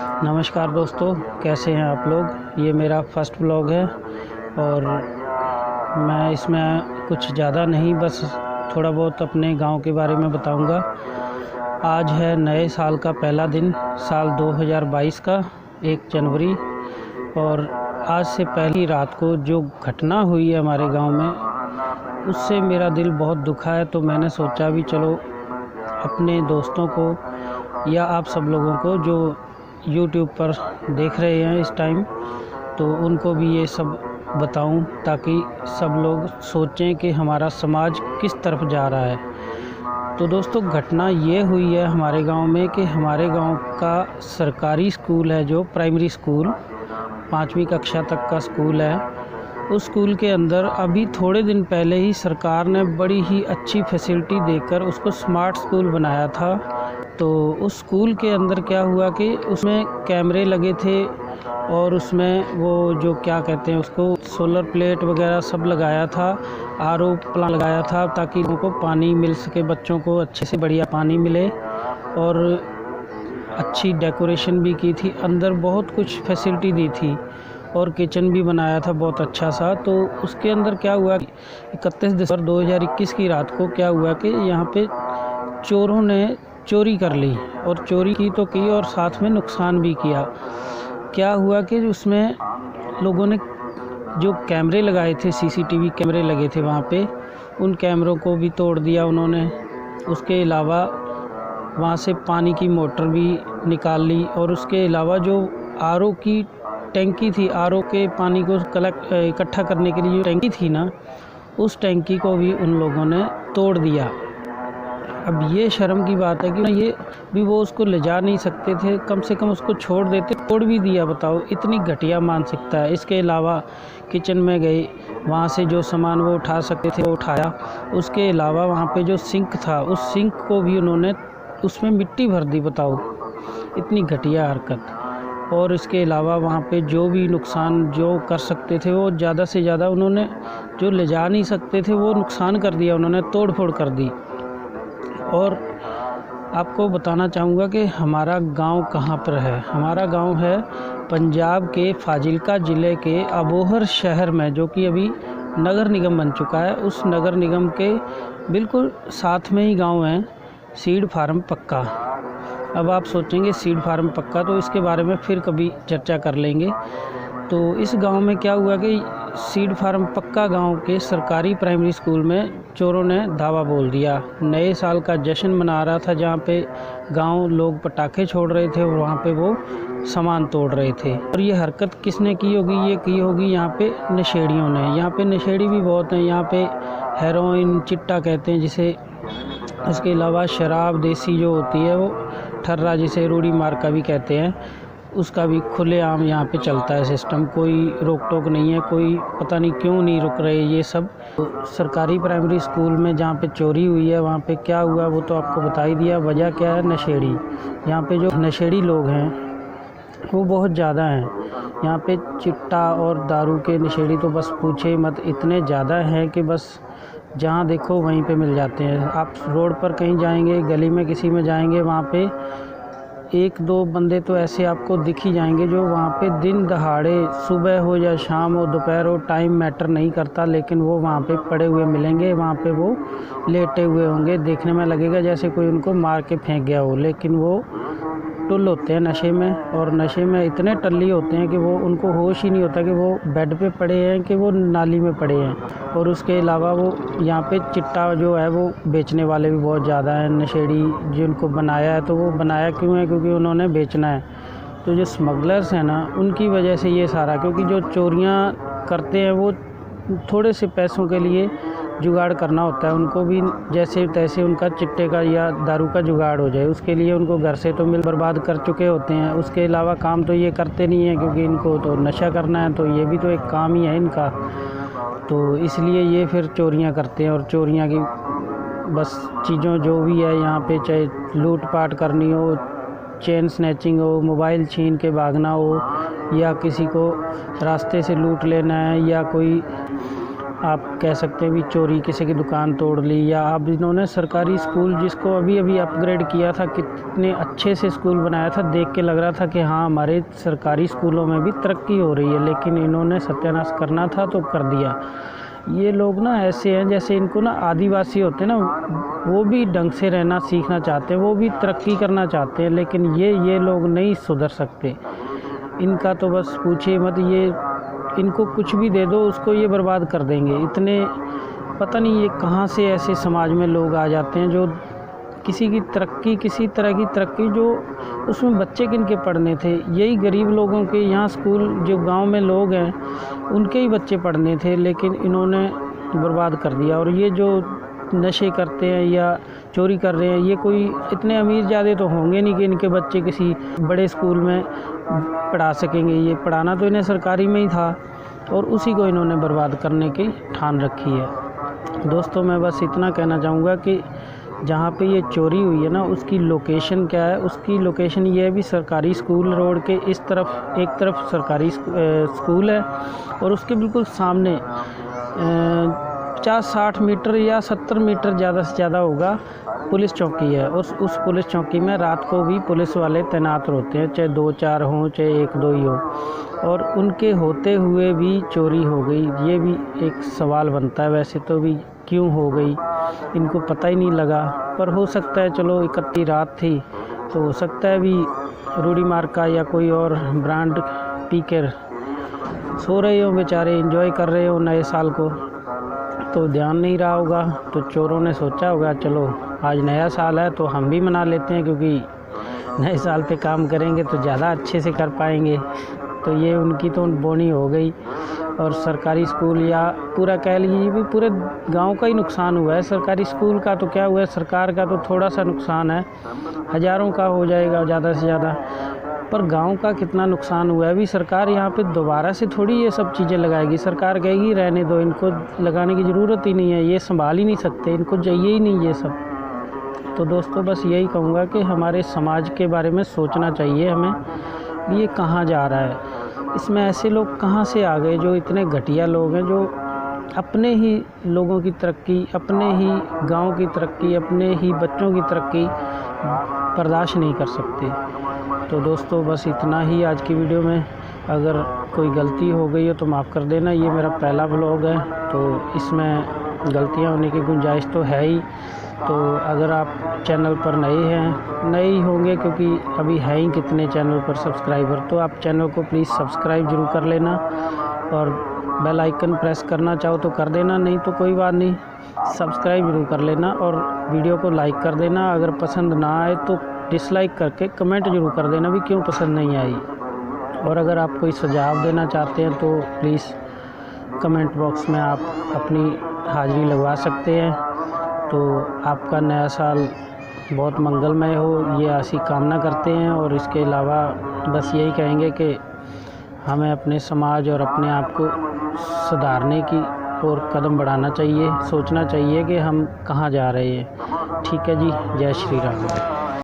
नमस्कार दोस्तों, कैसे हैं आप लोग। ये मेरा फर्स्ट व्लॉग है और मैं इसमें कुछ ज़्यादा नहीं, बस थोड़ा बहुत अपने गांव के बारे में बताऊंगा। आज है नए साल का पहला दिन, साल 2022 का 1 जनवरी। और आज से पहली रात को जो घटना हुई है हमारे गांव में, उससे मेरा दिल बहुत दुखा है। तो मैंने सोचा भी चलो अपने दोस्तों को या आप सब लोगों को जो YouTube पर देख रहे हैं इस टाइम, तो उनको भी ये सब बताऊं ताकि सब लोग सोचें कि हमारा समाज किस तरफ जा रहा है। तो दोस्तों, घटना ये हुई है हमारे गांव में कि हमारे गांव का सरकारी स्कूल है, जो प्राइमरी स्कूल 5वीं कक्षा तक का स्कूल है। उस स्कूल के अंदर अभी थोड़े दिन पहले ही सरकार ने बड़ी ही अच्छी फैसिलिटी देकर उसको स्मार्ट स्कूल बनाया था। तो उस स्कूल के अंदर क्या हुआ कि उसमें कैमरे लगे थे और उसमें वो जो क्या कहते हैं उसको, सोलर प्लेट वगैरह सब लगाया था, आरओ प्लांट लगाया था ताकि लोगों को पानी मिल सके, बच्चों को अच्छे से बढ़िया पानी मिले। और अच्छी डेकोरेशन भी की थी, अंदर बहुत कुछ फैसिलिटी दी थी और किचन भी बनाया था बहुत अच्छा सा। तो उसके अंदर क्या हुआ, 31 दिसंबर 2021 की रात को क्या हुआ कि यहाँ पे चोरों ने चोरी कर ली, और चोरी की तो की और साथ में नुकसान भी किया। क्या हुआ कि उसमें लोगों ने जो कैमरे लगाए थे, सीसीटीवी कैमरे लगे थे वहाँ पे, उन कैमरों को भी तोड़ दिया उन्होंने। उसके अलावा वहाँ से पानी की मोटर भी निकाल ली, और उसके अलावा जो आरओ की टैंकी थी, आरओ के पानी को इकट्ठा करने के लिए जो टैंकी थी ना, उस टैंकी को भी उन लोगों ने तोड़ दिया। अब ये शर्म की बात है कि ये भी वो उसको ले जा नहीं सकते थे, कम से कम उसको छोड़ देते, तोड़ भी दिया। बताओ, इतनी घटिया मानसिकता है। इसके अलावा किचन में गए, वहाँ से जो सामान वो उठा सकते थे वो उठाया। उसके अलावा वहाँ पे जो सिंक था, उस सिंक को भी उन्होंने उसमें मिट्टी भर दी। बताओ, इतनी घटिया हरकत। और इसके अलावा वहाँ पे जो भी नुकसान जो कर सकते थे वो ज़्यादा से ज़्यादा उन्होंने, जो ले जा नहीं सकते थे वो नुकसान कर दिया, उन्होंने तोड़ फोड़ कर दी। और आपको बताना चाहूँगा कि हमारा गांव कहाँ पर है। हमारा गांव है पंजाब के फाजिल्का ज़िले के अबोहर शहर में, जो कि अभी नगर निगम बन चुका है। उस नगर निगम के बिल्कुल साथ में ही गांव है सीड फार्म पक्का। अब आप सोचेंगे सीड फार्म पक्का, तो इसके बारे में फिर कभी चर्चा कर लेंगे। तो इस गांव में क्या हुआ कि सीड फार्म पक्का गांव के सरकारी प्राइमरी स्कूल में चोरों ने धावा बोल दिया। नए साल का जश्न मना रहा था, जहां पे गांव लोग पटाखे छोड़ रहे थे और वहां पे वो सामान तोड़ रहे थे। और ये हरकत किसने की होगी? ये की होगी यहाँ पे नशेड़ियों ने। यहाँ पे नशेड़ी भी बहुत हैं। यहाँ पे हेरोइन, चिट्टा कहते हैं जिसे। इसके अलावा शराब देसी जो होती है, वो ठर्रा जिसे रूड़ी मार्का भी कहते हैं, उसका भी खुलेआम यहाँ पे चलता है सिस्टम। कोई रोक टोक नहीं है, कोई पता नहीं क्यों नहीं रुक रहे ये सब। तो सरकारी प्राइमरी स्कूल में जहाँ पे चोरी हुई है, वहाँ पे क्या हुआ वो तो आपको बता ही दिया। वजह क्या है? नशेड़ी। यहाँ पे जो नशेड़ी लोग हैं वो बहुत ज़्यादा हैं। यहाँ पे चिट्टा और दारू के नशेड़ी तो बस पूछे मत, इतने ज़्यादा हैं कि बस जहाँ देखो वहीं पे मिल जाते हैं। आप रोड पर कहीं जाएंगे, गली में किसी में जाएंगे, वहाँ पे 1-2 बंदे तो ऐसे आपको दिख ही जाएंगे जो वहाँ पे दिन दहाड़े, सुबह हो या शाम हो, दोपहर हो, टाइम मैटर नहीं करता, लेकिन वो वहाँ पे पड़े हुए मिलेंगे। वहाँ पे वो लेटे हुए होंगे, देखने में लगेगा जैसे कोई उनको मार के फेंक गया हो, लेकिन वो टुल होते हैं नशे में। और नशे में इतने टल्ली होते हैं कि वो, उनको होश ही नहीं होता कि वो बेड पे पड़े हैं कि वो नाली में पड़े हैं। और उसके अलावा वो यहाँ पे चिट्टा जो है वो बेचने वाले भी बहुत ज़्यादा हैं। नशेड़ी जिनको बनाया है, तो वो बनाया क्यों है? क्योंकि उन्होंने बेचना है। तो जो स्मगलर्स हैं ना, उनकी वजह से ये सारा, क्योंकि जो चोरियाँ करते हैं वो थोड़े से पैसों के लिए जुगाड़ करना होता है उनको भी, जैसे तैसे उनका चिट्टे का या दारू का जुगाड़ हो जाए, उसके लिए उनको घर से तो मिल बर्बाद कर चुके होते हैं। उसके अलावा काम तो ये करते नहीं हैं, क्योंकि इनको तो नशा करना है, तो ये भी तो एक काम ही है इनका। तो इसलिए ये फिर चोरियां करते हैं। और चोरियां की बस चीज़ों जो भी है यहाँ पे, चाहे लूट पाट करनी हो, चेन स्नैचिंग हो, मोबाइल छीन के भागना हो, या किसी को रास्ते से लूट लेना है, या कोई आप कह सकते हैं भी चोरी, किसी की दुकान तोड़ ली, या अब इन्होंने सरकारी स्कूल जिसको अभी अभी अपग्रेड किया था, कितने अच्छे से स्कूल बनाया था, देख के लग रहा था कि हाँ हमारे सरकारी स्कूलों में भी तरक्की हो रही है, लेकिन इन्होंने सत्यानाश करना था तो कर दिया। ये लोग ना ऐसे हैं जैसे इनको ना आदिवासी होते हैं ना, वो भी ढंग से रहना सीखना चाहते हैं, वो भी तरक्की करना चाहते हैं, लेकिन ये लोग नहीं सुधर सकते। इनका तो बस पूछिए मत, ये इनको कुछ भी दे दो उसको ये बर्बाद कर देंगे। इतने पता नहीं ये कहाँ से ऐसे समाज में लोग आ जाते हैं जो किसी की तरक्की, किसी तरह की तरक्की, जो उसमें बच्चे किन के पढ़ने थे, यही गरीब लोगों के यहाँ स्कूल, जो गांव में लोग हैं उनके ही बच्चे पढ़ने थे, लेकिन इन्होंने बर्बाद कर दिया। और ये जो नशे करते हैं या चोरी कर रहे हैं, ये कोई इतने अमीर ज़्यादा तो होंगे नहीं कि इनके बच्चे किसी बड़े स्कूल में पढ़ा सकेंगे। ये पढ़ाना तो इन्हें सरकारी में ही था और उसी को इन्होंने बर्बाद करने की ठान रखी है। दोस्तों मैं बस इतना कहना चाहूँगा कि जहाँ पे ये चोरी हुई है ना, उसकी लोकेशन क्या है, उसकी लोकेशन ये है भी सरकारी स्कूल रोड के इस तरफ, एक तरफ सरकारी स्कूल है और उसके बिल्कुल सामने 50-60 मीटर या 70 मीटर ज़्यादा से ज़्यादा होगा पुलिस चौकी है। उस पुलिस चौकी में रात को भी पुलिस वाले तैनात होते हैं, चाहे 2-4 हों चाहे 1-2 ही हो, और उनके होते हुए भी चोरी हो गई। ये भी एक सवाल बनता है वैसे तो भी, क्यों हो गई इनको पता ही नहीं लगा। पर हो सकता है चलो 31 रात थी तो हो सकता है भी रूडी मार्का या कोई और ब्रांड पी कर सो रहे हो बेचारे, एंजॉय कर रहे हो नए साल को, तो ध्यान नहीं रहा होगा। तो चोरों ने सोचा होगा चलो आज नया साल है तो हम भी मना लेते हैं, क्योंकि नए साल पे काम करेंगे तो ज़्यादा अच्छे से कर पाएंगे। तो ये उनकी तो बोनी हो गई। और सरकारी स्कूल या पूरा कह लीजिए भी पूरे गांव का ही नुकसान हुआ है। सरकारी स्कूल का तो क्या हुआ है, सरकार का तो थोड़ा सा नुकसान है, हज़ारों का हो जाएगा ज़्यादा से ज़्यादा, पर गांव का कितना नुकसान हुआ है। अभी सरकार यहाँ पे दोबारा से थोड़ी ये सब चीज़ें लगाएगी। सरकार कहेगी रहने दो, इनको लगाने की ज़रूरत ही नहीं है, ये संभाल ही नहीं सकते, इनको चाहिए ही नहीं ये सब। तो दोस्तों बस यही कहूँगा कि हमारे समाज के बारे में सोचना चाहिए हमें, ये कहाँ जा रहा है, इसमें ऐसे लोग कहाँ से आ गए जो इतने घटिया लोग हैं, जो अपने ही लोगों की तरक्की, अपने ही गांव की तरक्की, अपने ही बच्चों की तरक्की बर्दाश्त नहीं कर सकते। तो दोस्तों बस इतना ही आज की वीडियो में। अगर कोई गलती हो गई हो तो माफ़ कर देना, ये मेरा पहला व्लॉग है तो इसमें गलतियां होने की गुंजाइश तो है ही। तो अगर आप चैनल पर नए ही होंगे, क्योंकि अभी है ही कितने चैनल पर सब्सक्राइबर, तो आप चैनल को प्लीज़ सब्सक्राइब ज़रूर कर लेना और बेल आइकन प्रेस करना चाहो तो कर देना, नहीं तो कोई बात नहीं, सब्सक्राइब ज़रूर कर लेना और वीडियो को लाइक कर देना। अगर पसंद ना आए तो डिसलाइक करके कमेंट ज़रूर कर देना भी क्यों पसंद नहीं आई। और अगर आप कोई सुझाव देना चाहते हैं तो प्लीज़ कमेंट बॉक्स में आप अपनी हाज़िरी लगवा सकते हैं। तो आपका नया साल बहुत मंगलमय हो, ये ऐसी कामना करते हैं। और इसके अलावा बस यही कहेंगे कि हमें अपने समाज और अपने आप को सुधारने की और कदम बढ़ाना चाहिए, सोचना चाहिए कि हम कहाँ जा रहे हैं। ठीक है जी, जय श्री राम।